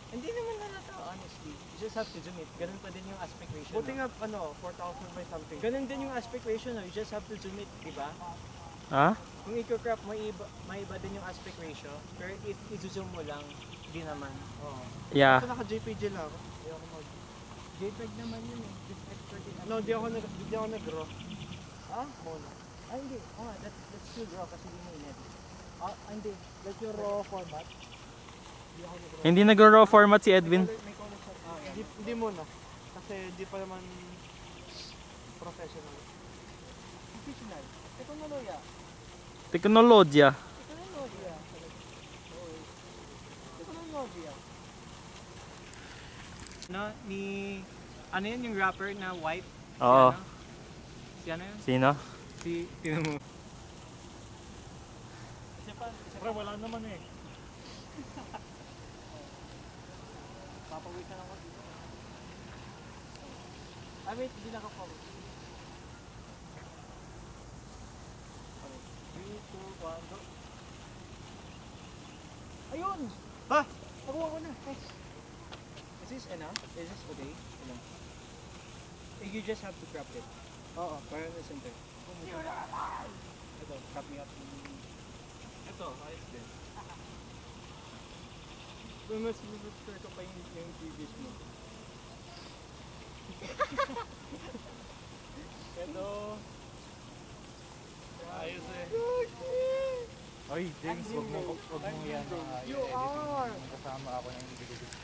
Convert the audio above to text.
Hindi naman halata, honestly. You just have to zoom it. Ganun pa din yung aspect ratio. Buti no? nga, 4,000 by something. Ganun din yung aspect ratio, no? You just have to zoom it, di ba? Ha? Kung i-crop mo, may iba din yung aspect ratio. Pero if i-zoom mo lang, hindi naman. Oo. Yeah. Kasi naka-JPG lang ako. Hindi ako JPEG naman yun eh. Just expert in No, di ako nag-raw. Ah? Mono. Ah, hindi. Oh, that's still raw kasi hindi mo in-edit. Ah, hindi. Like your raw format. Hindi nag-raw format si Edwin. May color sa Hindi muna. Kasi di pa naman professional. Professional. Teknoloya. Teknolodya. Teknoloya. Teknoloya. No, ano yun yung rapper na white? Oo. Si ano yun? Sino? Sino mo? Pre, wala naman eh. Papawisan ako dito. Ah, wait, hindi naka-focus. Okay. 3, 2, 1, go. Ayun! Ha? Nakuha ko na. Nice. Is this enough? Is this okay? Enough. You just have to crop it. Oo, para na center. Ito, crop me up. Ito, ayos din. Kung mas sure ka pa yung previous mo. Ito. Ayos eh. Oy, James, wag mo yan. You are! Kasama ako ng individual.